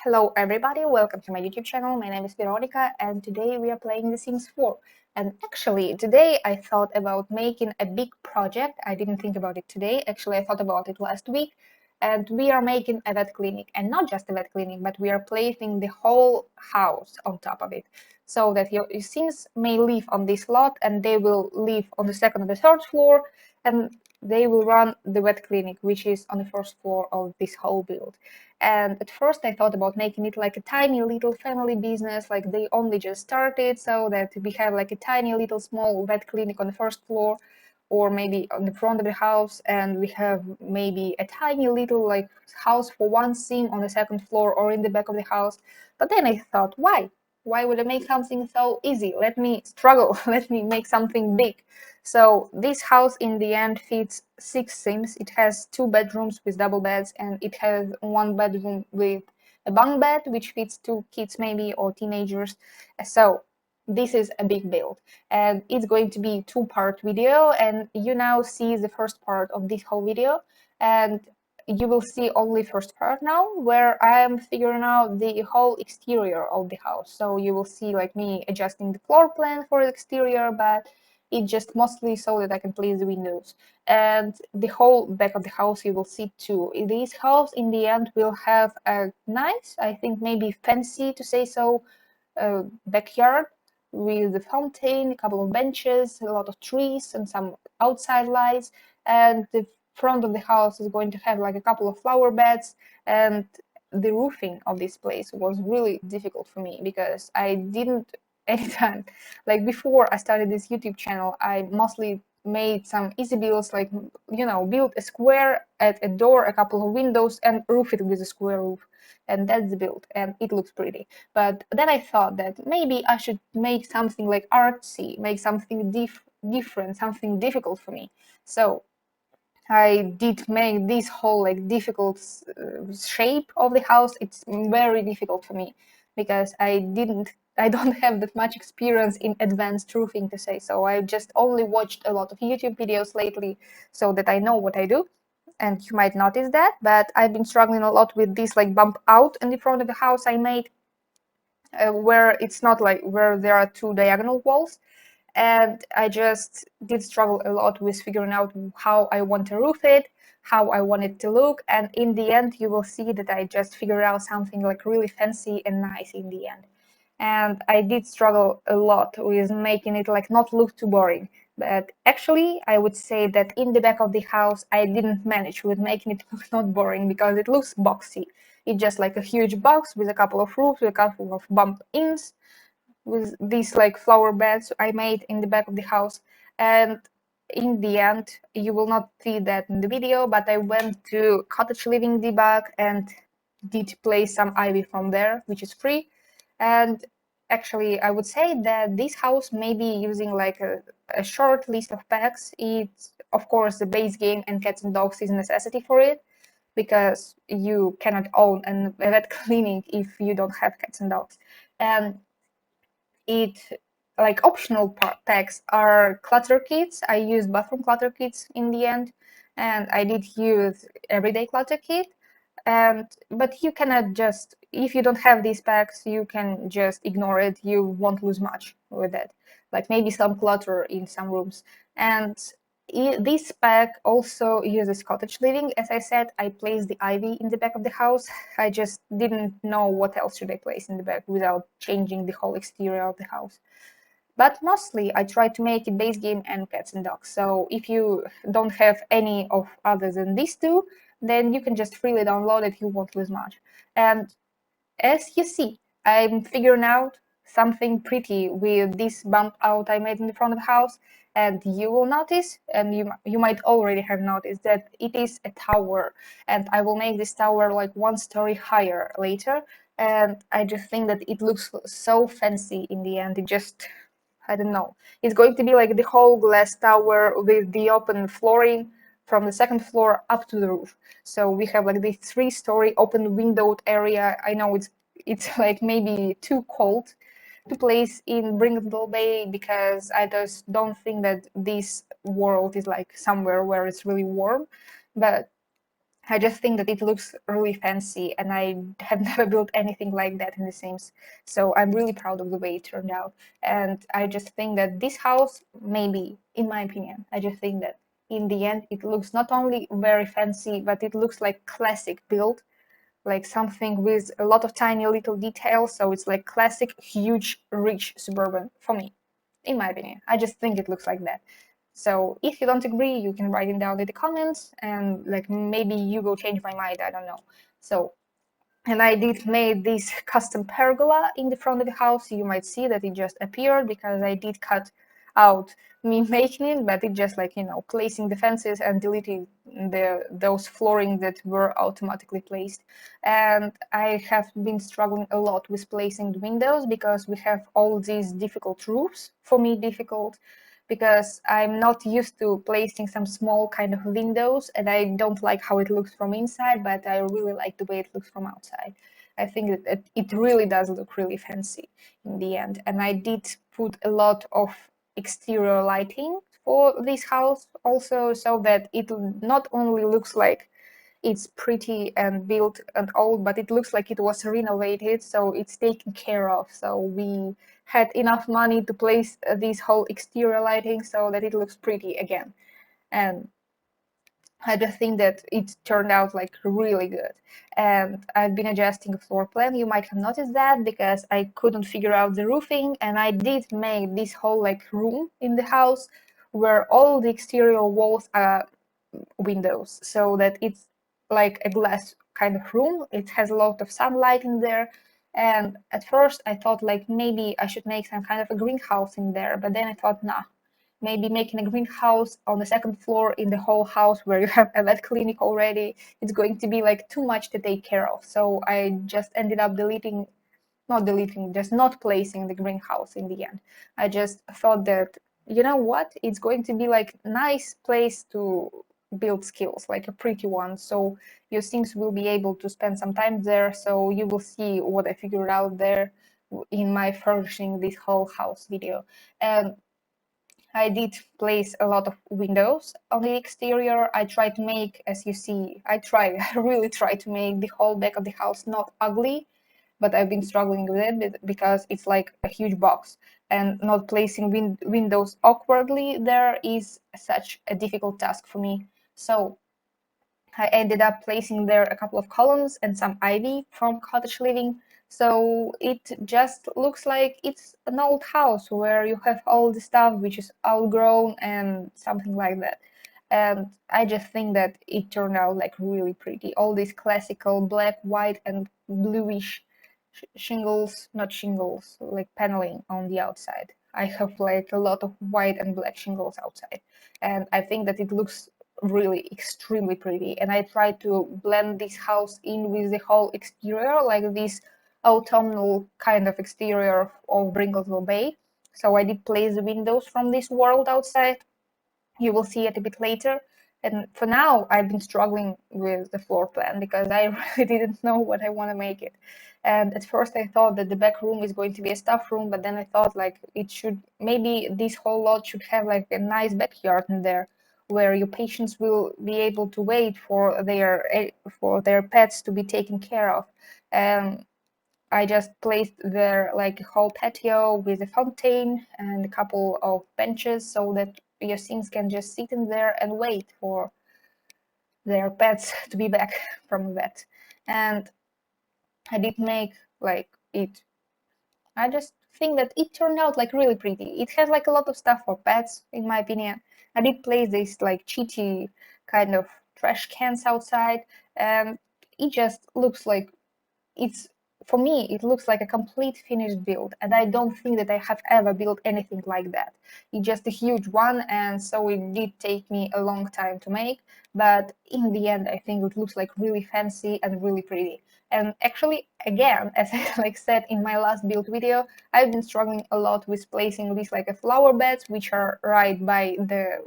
Hello everybody, welcome to my YouTube channel. My name is Veronica and today we are playing The Sims 4. And actually today I thought about making a big project. I didn't think about it today, actually I thought about it last week. And we are making a vet clinic, and not just a vet clinic, but we are placing the whole house on top of it. So that your Sims may live on this lot and they will live on the second or the third floor, and they will run the vet clinic, which is on the first floor of this whole build. And at first I thought about making it like a tiny little family business, like they only just started, so that we have like a tiny little small vet clinic on the first floor, or maybe on the front of the house, and we have maybe a tiny little like house for one sim on the second floor or in the back of the house. But then I thought, why would I make something so easy? Let me struggle. Let me make something big. So this house in the end fits 6 sims. It has 2 bedrooms with double beds, and it has 1 bedroom with a bunk bed, which fits 2 kids maybe, or teenagers. So this is a big build, and it's going to be 2-part video, and you now see the first part of this whole video, and you will see only first part now, where I am figuring out the whole exterior of the house. So you will see like me adjusting the floor plan for the exterior, but it's just mostly so that I can place the windows. And the whole back of the house you will see too. This house in the end will have a nice, I think maybe fancy to say so, backyard with a fountain, a couple of benches, a lot of trees, and some outside lights. And the front of the house is going to have like a couple of flower beds. And the roofing of this place was really difficult for me because I didn't anytime, like before I started this YouTube channel, I mostly made some easy builds, like, build a square, add a door, a couple of windows, and roof it with a square roof. And that's the build, and it looks pretty. But then I thought that maybe I should make something like artsy, make something different, something difficult for me. So I did make this whole like difficult shape of the house. It's very difficult for me because I don't have that much experience in advanced roofing to say so. I just only watched a lot of YouTube videos lately so that I know what I do. And you might notice that, but I've been struggling a lot with this like bump out in the front of the house I made, where it's not like where there are 2 diagonal walls. And I just did struggle a lot with figuring out how I want to roof it, how I want it to look, and in the end you will see that I just figured out something like really fancy and nice in the end. And I did struggle a lot with making it like not look too boring. But actually I would say that in the back of the house I didn't manage with making it look not boring, because it looks boxy. It's just like a huge box with a couple of roofs, with a couple of bump ins, with these like flower beds I made in the back of the house. And in the end, you will not see that in the video, but I went to cottage living debug and did place some ivy from there, which is free. And actually I would say that this house may be using like a short list of packs. It's of course the base game, and cats and dogs is a necessity for it, because you cannot own a vet clinic if you don't have cats and dogs. And it like optional packs are clutter kits. I used bathroom clutter kits in the end, and I did use everyday clutter kit. And but you cannot just, if you don't have these packs, you can just ignore it. You won't lose much with it, like maybe some clutter in some rooms. And this pack also uses cottage living. As I said, I placed the ivy in the back of the house. I just didn't know what else should I place in the back without changing the whole exterior of the house. But mostly I try to make it base game and cats and dogs. So if you don't have any of other than these two, then you can just freely download it. You won't lose much. And as you see, I'm figuring out something pretty with this bump out I made in the front of the house. And you will notice, and you might already have noticed, that it is a tower. And I will make this tower like 1 story higher later. And I just think that it looks so fancy in the end. It just, I don't know. It's going to be like the whole glass tower with the open flooring from the second floor up to the roof. So we have like this 3-story open windowed area. I know it's like maybe too cold to place in Brindle Bay, because I just don't think that this world is like somewhere where it's really warm. But I just think that it looks really fancy, and I have never built anything like that in The Sims. So I'm really proud of the way it turned out. And I just think that this house, maybe, in my opinion, I just think that in the end, it looks not only very fancy, but it looks like classic build, like something with a lot of tiny little details. So it's like classic, huge, rich suburban for me, in my opinion. I just think it looks like that. So if you don't agree, you can write it down in the comments, and like maybe you will change my mind. I don't know. So, and I did made this custom pergola in the front of the house. You might see that it just appeared because I did cut out me making it, but it just like, you know, placing the fences and deleting those flooring that were automatically placed. And I have been struggling a lot with placing the windows because we have all these difficult roofs. For me, difficult because I'm not used to placing some small kind of windows, and I don't like how it looks from inside, but I really like the way it looks from outside. I think that it really does look really fancy in the end. And I did put a lot of exterior lighting for this house also, so that it not only looks like it's pretty and built and old, but it looks like it was renovated, so it's taken care of. So we had enough money to place this whole exterior lighting so that it looks pretty again. And I just think that it turned out like really good. And I've been adjusting the floor plan. You might have noticed that because I couldn't figure out the roofing, and I did make this whole like room in the house where all the exterior walls are windows, so that it's like a glass kind of room. It has a lot of sunlight in there. And at first I thought like maybe I should make some kind of a greenhouse in there, but then I thought, nah, maybe making a greenhouse on the second floor in the whole house where you have a vet clinic already, it's going to be like too much to take care of. So I just ended up just not placing the greenhouse in the end. I just thought that, you know what, it's going to be like nice place to build skills, like a pretty one. So your Sims will be able to spend some time there. So you will see what I figured out there in my furnishing this whole house video. And I did place a lot of windows on the exterior. I tried to make, as you see, I really try to make the whole back of the house not ugly, but I've been struggling with it because it's like a huge box, and not placing windows awkwardly there is such a difficult task for me. So I ended up placing there a couple of columns and some ivy from cottage living. So it just looks like it's an old house where you have all the stuff which is outgrown and something like that. And I just think that it turned out like really pretty. All these classical black, white, and bluish shingles, not shingles, like paneling on the outside. I have like a lot of white and black shingles outside, and I think that it looks really extremely pretty. And I tried to blend this house in with the whole exterior, like this autumnal kind of exterior of Brinklesville Bay. So I did place the windows from this world outside. You will see it a bit later. And for now, I've been struggling with the floor plan because I really didn't know what I want to make it. And at first I thought that the back room is going to be a stuff room, but then I thought like it should, maybe this whole lot should have like a nice backyard in there where your patients will be able to wait for their pets to be taken care of. And I just placed there like a whole patio with a fountain and a couple of benches so that your Sims can just sit in there and wait for their pets to be back from the vet. And I did make like it. I just think that it turned out like really pretty. It has like a lot of stuff for pets, in my opinion. I did place this like cheaty kind of trash cans outside, and it just looks like it's, for me it looks like a complete finished build, and I don't think that I have ever built anything like that. It's just a huge one, and so it did take me a long time to make, but in the end I think it looks like really fancy and really pretty. And actually, again, as I like said in my last build video, I've been struggling a lot with placing these like a flower beds which are right by the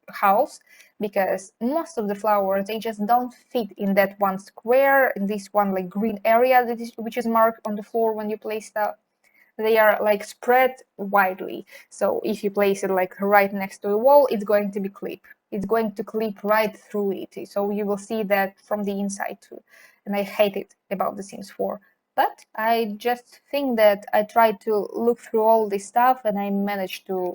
house, because most of the flowers, they just don't fit in that one square, in this one like green area which is marked on the floor when you place stuff. They are like spread widely, so if you place it like right next to the wall, it's going to be clip. it's going to clip right through it. So you will see that from the inside too. And I hate it about The Sims 4. But I just think that I tried to look through all this stuff and I managed to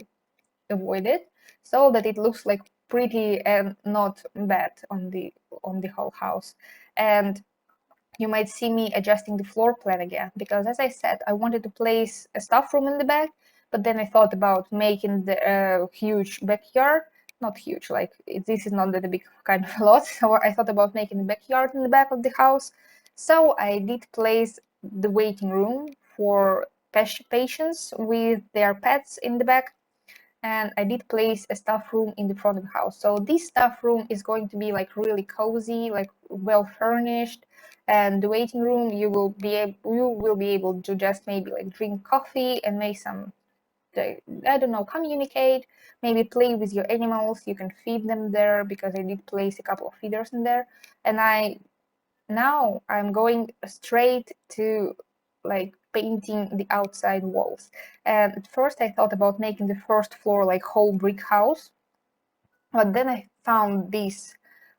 avoid it so that it looks like pretty and not bad on the whole house. And you might see me adjusting the floor plan again, because as I said, I wanted to place a staff room in the back, but then I thought about making the huge backyard. Not huge, like this is not that big kind of a lot, so I thought about making a backyard in the back of the house. So I did place the waiting room for patients with their pets in the back, and I did place a staff room in the front of the house. So this staff room is going to be like really cozy, like well furnished, and the waiting room you will be able to just maybe like drink coffee and make some, I don't know, communicate, maybe play with your animals. You can feed them there because I did place a couple of feeders in there. And now I'm going straight to like painting the outside walls. And at first I thought about making the first floor like whole brick house, but then I found these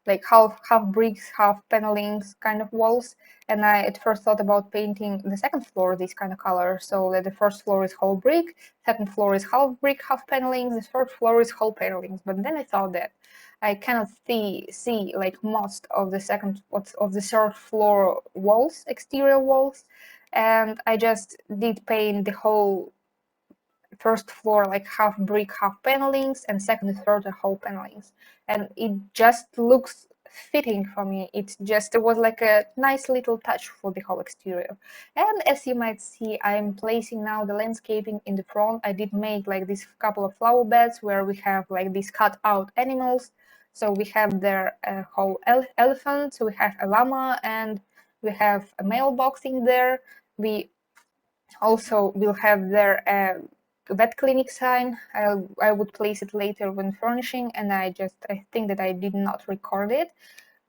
like half bricks, half panelings kind of walls, and I at first thought about painting the second floor this kind of color, so that the first floor is whole brick, second floor is half brick, half panelings, the third floor is whole panelings. But then I thought that I cannot see like most of the third floor walls, exterior walls, and I just did paint the whole first floor like half brick, half panelings, and second and third are whole panelings. And it just looks fitting for me. It was like a nice little touch for the whole exterior. And as you might see, I'm placing now the landscaping in the front. I did make like this couple of flower beds where we have like these cut out animals. So we have there a whole elephant, so we have a llama, and we have a mailbox in there. We also will have there a vet clinic sign. I would place it later when furnishing, and I think that I did not record it,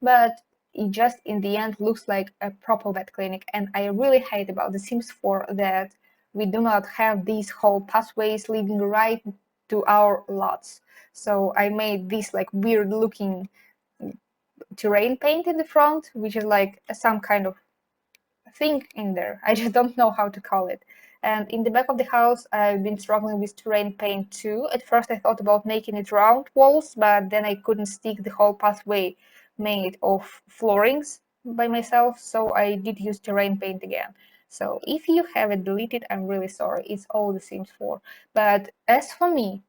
but it just in the end looks like a proper vet clinic. And I really hate about The Sims 4 that we do not have these whole pathways leading right to our lots. So I made this like weird looking terrain paint in the front, which is like some kind of thing in there. I just don't know how to call it. And in the back of the house, I've been struggling with terrain paint too. At first, I thought about making it round walls, but then I couldn't stick the whole pathway made of floorings by myself, so I did use terrain paint again. So if you have it deleted, I'm really sorry. It's all The Sims 4. But as for me,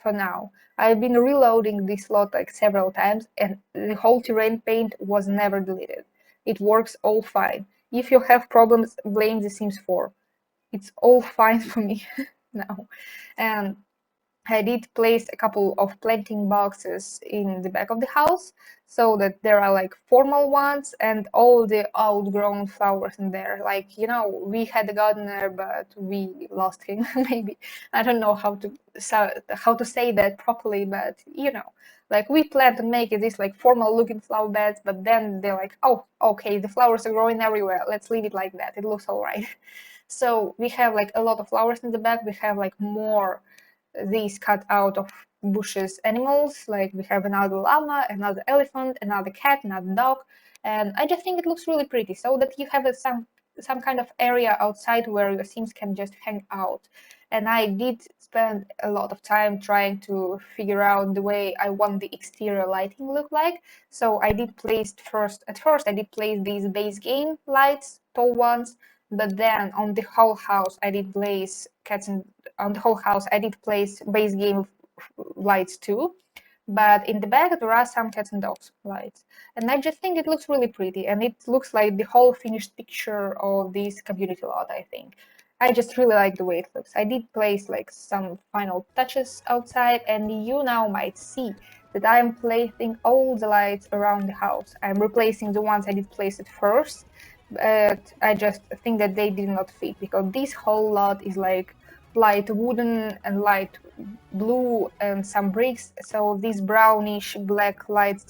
for now, I've been reloading this slot like several times, and the whole terrain paint was never deleted. It works all fine. If you have problems, blame The Sims 4. It's all fine for me now. And I did place a couple of planting boxes in the back of the house so that there are like formal ones and all the outgrown flowers in there. Like, we had a gardener, but we lost him. Maybe I don't know how to say that properly, but like we planned to make it this like formal looking flower beds, but then they're like, oh, okay, the flowers are growing everywhere. Let's leave it like that. It looks all right. So we have like a lot of flowers in the back. We have like more these cut out of bushes animals, like we have another llama, another elephant, another cat, another dog, and I just think it looks really pretty, so that you have some kind of area outside where your Sims can just hang out. And I did spend a lot of time trying to figure out the way I want the exterior lighting look like. So I did place at first I did place these base game lights, tall ones, but then on the whole house I did place base game lights too. But in the back there are some cats and dogs lights, and I just think it looks really pretty, and it looks like the whole finished picture of this community lot. I think I just really like the way it looks. I did place like some final touches outside, and you now might see that I'm placing all the lights around the house. I'm replacing the ones I did place at first, but I just think that they did not fit, because this whole lot is like light wooden and light blue and some bricks, so these brownish black lights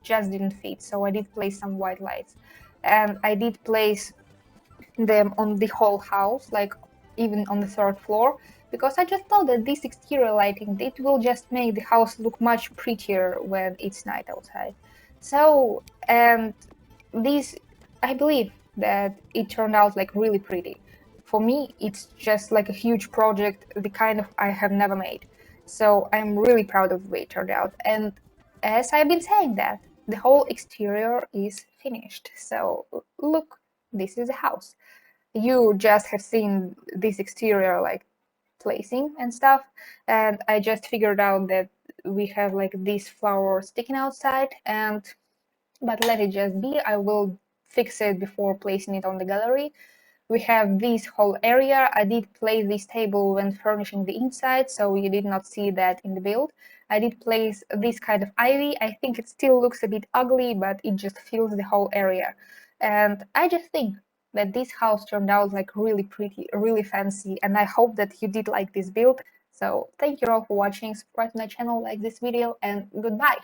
just didn't fit. So I did place some white lights, and I did place them on the whole house, like even on the third floor, because I just thought that this exterior lighting, it will just make the house look much prettier when it's night outside. So, and this, I believe that it turned out like really pretty. For me, it's just like a huge project, the kind of I have never made. So I'm really proud of the way it turned out. And as I've been saying that, the whole exterior is finished. So look, this is a house. You just have seen this exterior like placing and stuff, and I just figured out that we have like these flowers sticking outside, and but let it just be. I will fix it before placing it on the gallery. We have this whole area. I did place this table when furnishing the inside, so you did not see that in the build. I did place this kind of ivy. I think it still looks a bit ugly, but it just fills the whole area. And I just think that this house turned out like really pretty, really fancy, and I hope that you did like this build. So thank you all for watching, subscribe to my channel, like this video, and goodbye.